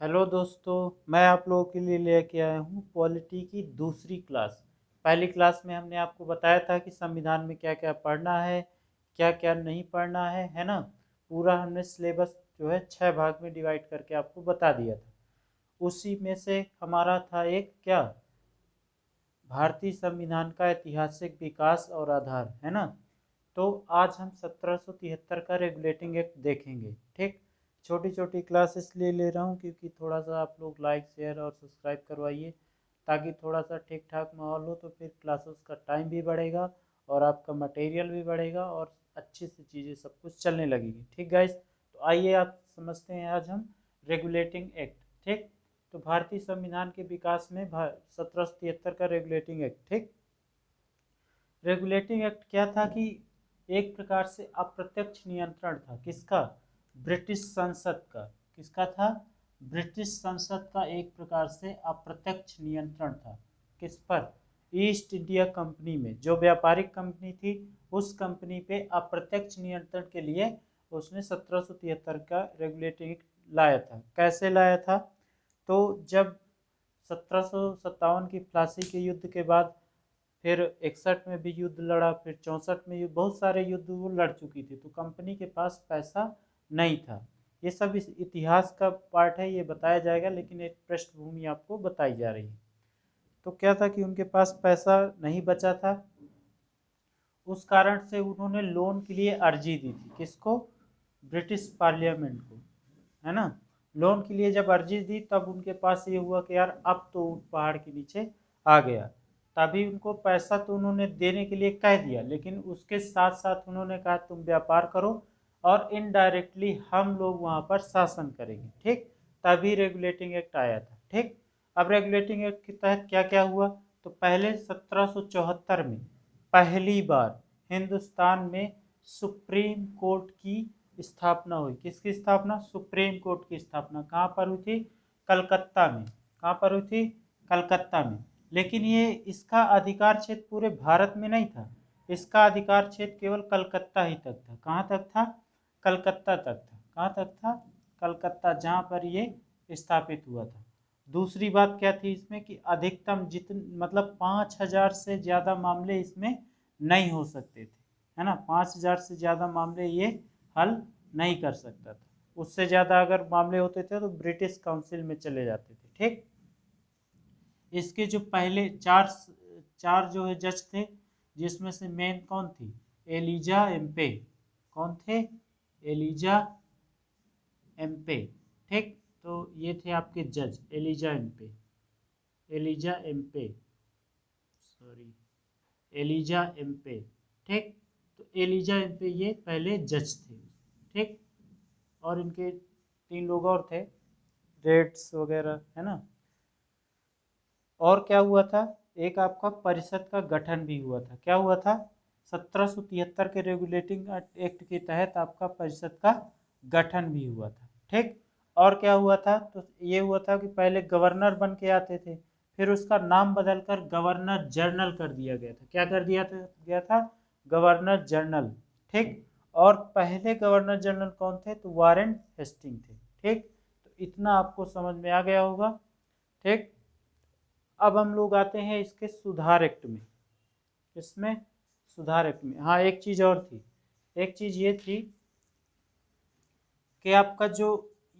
Hello दोस्तों, मैं आप लोगों के लिए लेके आया हूँ पॉलिटी की दूसरी क्लास। पहली क्लास में हमने आपको बताया था कि संविधान में क्या क्या पढ़ना है, क्या क्या नहीं पढ़ना है ना। पूरा हमने सिलेबस जो है 6 भाग में डिवाइड करके आपको बता दिया था। उसी में से हमारा था एक क्या, भारतीय संविधान का ऐतिहासिक विकास और आधार, है ना। तो आज हम 1773 का रेगुलेटिंग एक्ट देखेंगे। ठीक, छोटी छोटी क्लास इसलिए ले रहा हूँ क्योंकि थोड़ा सा आप लोग लाइक शेयर और सब्सक्राइब करवाइए, ताकि थोड़ा सा ठीक ठाक माहौल हो, तो फिर क्लासेस का टाइम भी बढ़ेगा और आपका मटेरियल भी बढ़ेगा और अच्छी सी चीज़ें सब कुछ चलने लगेगी। ठीक गाइस, तो आइए आप समझते हैं आज हम रेगुलेटिंग एक्ट। ठीक, तो भारतीय संविधान के विकास में 1773 का रेगुलेटिंग एक्ट। ठीक, रेगुलेटिंग एक्ट क्या था कि एक प्रकार से अप्रत्यक्ष नियंत्रण था। किसका? ब्रिटिश संसद का। किसका था? ब्रिटिश संसद का एक प्रकार से अप्रत्यक्ष नियंत्रण था। किस पर? ईस्ट इंडिया कंपनी में, जो व्यापारिक कंपनी थी, उस कंपनी पे अप्रत्यक्ष नियंत्रण के लिए उसने 1773 का रेगुलेटिंग एक्ट लाया था। कैसे लाया था? तो जब 1757 की प्लासी के युद्ध के बाद फिर 61 में भी युद्ध लड़ा, फिर 64 में बहुत सारे युद्ध वो लड़ चुकी थी, तो कंपनी के पास पैसा नहीं था। ये सब इस इतिहास का पार्ट है, ये बताया जाएगा, लेकिन एक पृष्ठभूमि आपको बताई जा रही है। तो क्या था कि उनके पास पैसा नहीं बचा था, उस कारण से उन्होंने लोन के लिए अर्जी दी थी। किसको? ब्रिटिश पार्लियामेंट को, है ना। लोन के लिए जब अर्जी दी तब उनके पास ये हुआ कि यार अब तो पहाड़ के नीचे आ गया। तभी उनको पैसा तो उन्होंने देने के लिए कह दिया, लेकिन उसके साथ साथ उन्होंने कहा तुम व्यापार करो और इनडायरेक्टली हम लोग वहाँ पर शासन करेंगे। ठीक, तभी रेगुलेटिंग एक्ट आया था। ठीक, अब रेगुलेटिंग एक्ट के तहत क्या क्या हुआ? तो पहले 1774 में पहली बार हिंदुस्तान में सुप्रीम कोर्ट की स्थापना हुई। किसकी स्थापना? सुप्रीम कोर्ट की स्थापना। कहाँ पर हुई थी? कलकत्ता में। कहाँ पर हुई थी? कलकत्ता में। लेकिन ये इसका अधिकार क्षेत्र पूरे भारत में नहीं था, इसका अधिकार क्षेत्र केवल कलकत्ता ही तक था। कहाँ तक था? कलकत्ता तक था। कहाँ तक था? कलकत्ता, जहाँ पर ये स्थापित हुआ था। दूसरी बात क्या थी इसमें कि अधिकतम जितन मतलब 5,000 से ज़्यादा मामले इसमें नहीं हो सकते थे, है ना। 5,000 से ज़्यादा मामले ये हल नहीं कर सकता था। उससे ज़्यादा अगर मामले होते थे तो ब्रिटिश काउंसिल में चले जाते थे। ठीक, इसके जो पहले चार चार जो है जज थे, जिसमें से मेन कौन थी? Elijah Impey. कौन थे? Elijah Impey. ठीक, तो ये थे आपके जज, Elijah Impey. Elijah Impey, sorry, Elijah Impey. ठीक, तो एलिजा एम्पे ये पहले जज थे। ठीक, और इनके 3 लोग और थे, रेड्स वगैरह, है ना। और क्या हुआ था? एक आपका परिषद का गठन भी हुआ था। क्या हुआ था? 1773 के रेगुलेटिंग एक्ट के तहत आपका परिषद का गठन भी हुआ था। ठीक, और क्या हुआ था? तो ये हुआ था कि पहले गवर्नर बन के आते थे, फिर उसका नाम बदलकर गवर्नर जनरल कर दिया गया था। क्या कर दिया गया था? Governor general. ठीक, और पहले गवर्नर जनरल कौन थे? तो वारेन हेस्टिंग थे। ठीक, तो इतना आपको समझ में आ गया होगा। ठीक, अब हम लोग आते हैं इसके सुधार एक्ट में। इसमें सुधार एक्ट में, हाँ, एक चीज और थी। एक चीज ये थी कि आपका जो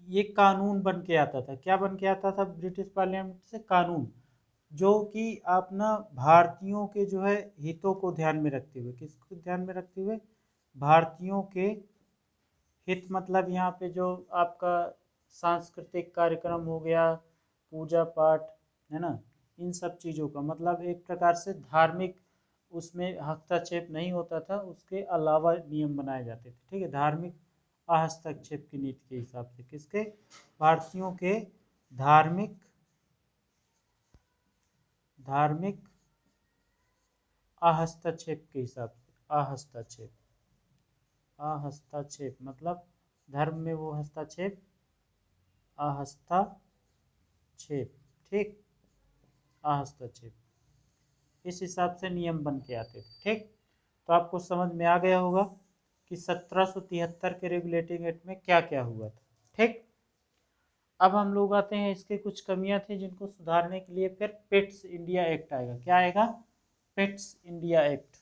ये कानून बन के आता था, क्या बन के आता था ब्रिटिश पार्लियामेंट से? कानून, जो कि आप ना भारतीयों के जो है हितों को ध्यान में रखते हुए, किसको ध्यान में रखते हुए? भारतीयों के हित, मतलब यहाँ पे जो आपका सांस्कृतिक कार्यक्रम हो गया, पूजा पाठ, है ना, इन सब चीज़ों का मतलब एक प्रकार से धार्मिक, उसमें हस्तक्षेप नहीं होता था, उसके अलावा नियम बनाए जाते थे। ठीक है, धार्मिक हस्तक्षेप की नीति के हिसाब से, किसके? भारतीयों के धार्मिक धार्मिक हस्तक्षेप के हिसाब से। हस्तक्षेप, हस्तक्षेप मतलब धर्म में वो हस्तक्षेप, हस्तक्षेप। ठीक, हस्तक्षेप, इस हिसाब से नियम बन के आते थे। ठीक, तो आपको समझ में आ गया होगा कि 1773 के रेगुलेटिंग एक्ट में क्या क्या हुआ था। ठीक, अब हम लोग आते हैं, इसके कुछ कमियां थी जिनको सुधारने के लिए फिर पिट्स इंडिया एक्ट आएगा। क्या आएगा? Pitt's India act.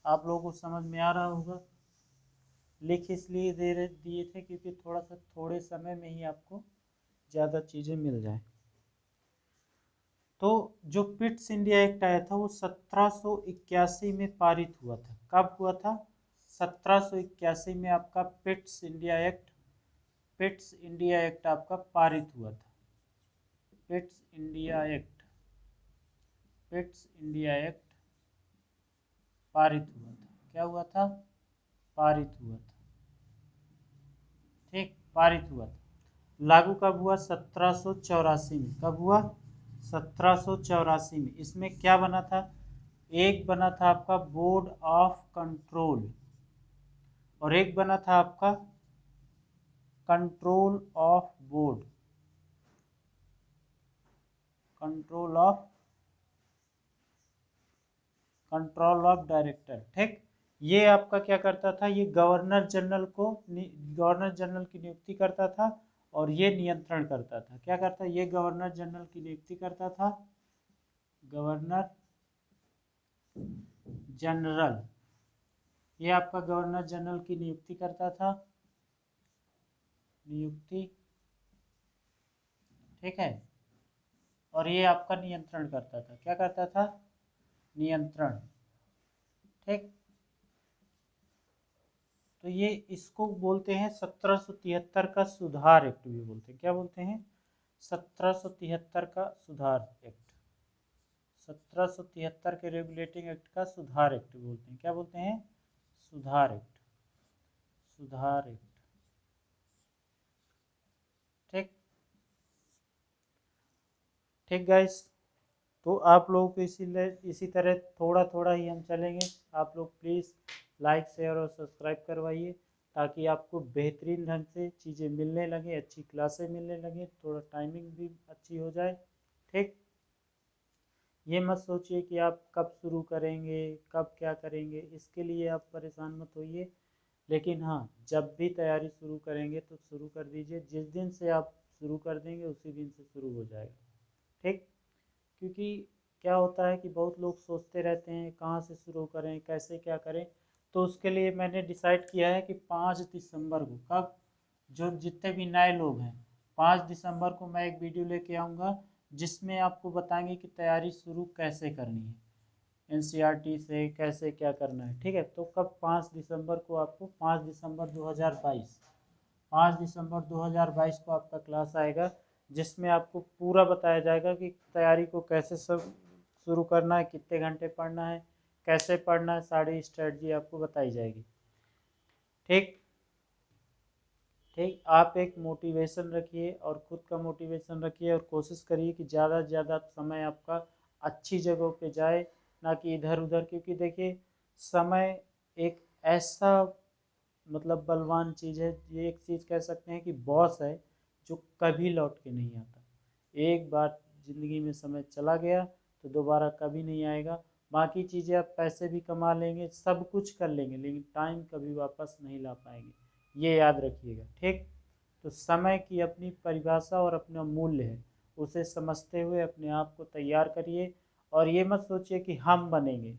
आप लोगों को समझ में आ रहा होगा। लिख इसलिए दिए थे क्योंकि थोड़ा सा थोड़े समय में ही आपको ज़्यादा चीज़ें मिल जाए। तो जो पिट्स इंडिया एक्ट आया था वो 1781 में पारित हुआ था। कब हुआ था? 1781 में आपका पिट्स इंडिया एक्ट आपका पारित हुआ था। Pitt's India act, Pitt's India act पारित हुआ था। क्या हुआ था? पारित हुआ था। ठीक, पारित हुआ था। लागू कब हुआ? 1784 में। कब हुआ? 1784 में। इसमें क्या बना था? एक बना था आपका बोर्ड ऑफ कंट्रोल और एक बना था आपका control of board, control of director. ठीक, ये आपका क्या करता था? ये गवर्नर जनरल की नियुक्ति करता था और ये नियंत्रण करता था। क्या करता? ये गवर्नर जनरल की नियुक्ति करता था, गवर्नर जनरल, ये आपका गवर्नर जनरल की नियुक्ति करता था, नियुक्ति। ठीक है, और ये आपका नियंत्रण करता था। क्या करता था? नियंत्रण। ठीक, तो ये इसको बोलते हैं 1773 का सुधार एक्ट भी बोलते हैं। क्या बोलते हैं? 1773 का सुधार एक्ट, 1773 के रेगुलेटिंग एक्ट का सुधार एक्ट बोलते हैं। क्या बोलते हैं? सुधार एक्ट, सुधार एक्ट। ठीक, ठीक गाइस, तो आप लोगों को इसी तरह थोड़ा थोड़ा ही हम चलेंगे। आप लोग प्लीज़ लाइक शेयर और सब्सक्राइब करवाइए ताकि आपको बेहतरीन ढंग से चीज़ें मिलने लगे, अच्छी क्लासें मिलने लगे, थोड़ा टाइमिंग भी अच्छी हो जाए। ठीक, ये मत सोचिए कि आप कब शुरू करेंगे, कब क्या करेंगे, इसके लिए आप परेशान मत होइए। लेकिन हाँ, जब भी तैयारी शुरू करेंगे तो शुरू कर दीजिए। जिस दिन से आप शुरू कर देंगे उसी दिन से शुरू हो जाएगा। ठीक, क्योंकि क्या होता है कि बहुत लोग सोचते रहते हैं कहाँ से शुरू करें, कैसे क्या करें। तो उसके लिए मैंने डिसाइड किया है कि 5 दिसंबर को, कब, जो जितने भी नए लोग हैं, 5 दिसंबर को मैं एक वीडियो लेके आऊँगा जिसमें आपको बताएंगे कि तैयारी शुरू कैसे करनी है, एनसीईआरटी से कैसे क्या करना है। ठीक है, तो कब? 5 दिसंबर को आपको, 5 दिसंबर 2022, 5 दिसंबर 2022 को आपका क्लास आएगा जिसमें आपको पूरा बताया जाएगा कि तैयारी को कैसे सब शुरू करना है, कितने घंटे पढ़ना है, कैसे पढ़ना है, सारी स्ट्रेटजी आपको बताई जाएगी। ठीक, ठीक, आप एक मोटिवेशन रखिए और ख़ुद का मोटिवेशन रखिए और कोशिश करिए कि ज़्यादा से ज़्यादा समय आपका अच्छी जगहों पे जाए, ना कि इधर उधर। क्योंकि देखिए, समय एक ऐसा मतलब बलवान चीज़ है, ये एक चीज़ कह सकते हैं कि बॉस है जो कभी लौट के नहीं आता। एक बार ज़िंदगी में समय चला गया तो दोबारा कभी नहीं आएगा। बाकी चीज़ें आप पैसे भी कमा लेंगे, सब कुछ कर लेंगे, लेकिन टाइम कभी वापस नहीं ला पाएंगे, ये याद रखिएगा। ठीक, तो समय की अपनी परिभाषा और अपना मूल्य है, उसे समझते हुए अपने आप को तैयार करिए। और ये मत सोचिए कि हम बनेंगे,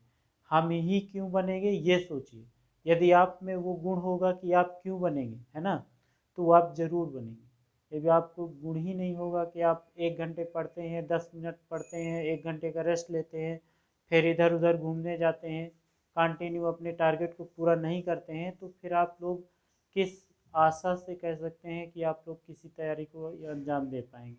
हम ही क्यों बनेंगे, ये सोचिए। यदि आप में वो गुण होगा कि आप क्यों बनेंगे, है ना, तो आप ज़रूर बनेंगे। यदि आपको गुण ही नहीं होगा कि आप 1 घंटे पढ़ते हैं, 10 मिनट पढ़ते हैं, 1 घंटे का रेस्ट लेते हैं, फिर इधर उधर घूमने जाते हैं, कंटिन्यू अपने टारगेट को पूरा नहीं करते हैं, तो फिर आप लोग किस आशा से कह सकते हैं कि आप लोग किसी तैयारी को अंजाम दे पाएंगे।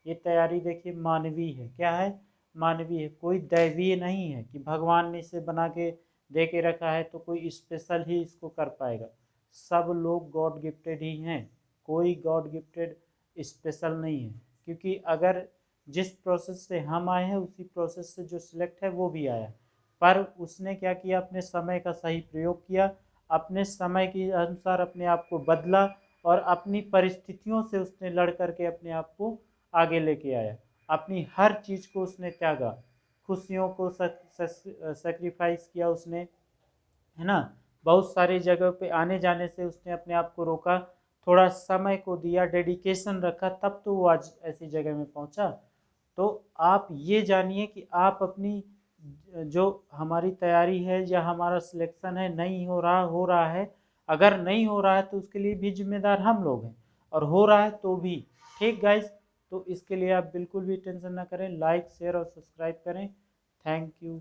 ये तैयारी देखिए मानवीय है। क्या है? मानवीय है, कोई दैवीय नहीं है कि भगवान ने इसे बना के दे के रखा है तो कोई स्पेशल ही इसको कर पाएगा। सब लोग गॉड गिफ्टेड ही हैं, कोई गॉड गिफ्टेड स्पेशल नहीं है। क्योंकि अगर जिस प्रोसेस से हम आए हैं उसी प्रोसेस से जो सिलेक्ट है वो भी आया, पर उसने क्या किया? अपने समय का सही प्रयोग किया, अपने समय के अनुसार अपने आप को बदला और अपनी परिस्थितियों से उसने लड़ करके अपने आप को आगे लेके आया। अपनी हर चीज़ को उसने त्यागा, खुशियों को सेक्रीफाइस किया उसने, है ना। बहुत सारी जगह पे आने जाने से उसने अपने आप को रोका, थोड़ा समय को दिया, डेडिकेशन रखा, तब तो वो आज ऐसी जगह में पहुंचा। तो आप ये जानिए कि आप अपनी जो हमारी तैयारी है या हमारा सिलेक्शन है नहीं हो रहा है, अगर नहीं हो रहा है तो उसके लिए भी जिम्मेदार हम लोग हैं, और हो रहा है तो भी। ठीक गाइज, तो इसके लिए आप बिल्कुल भी टेंशन ना करें, लाइक शेयर और सब्सक्राइब करें। Thank you.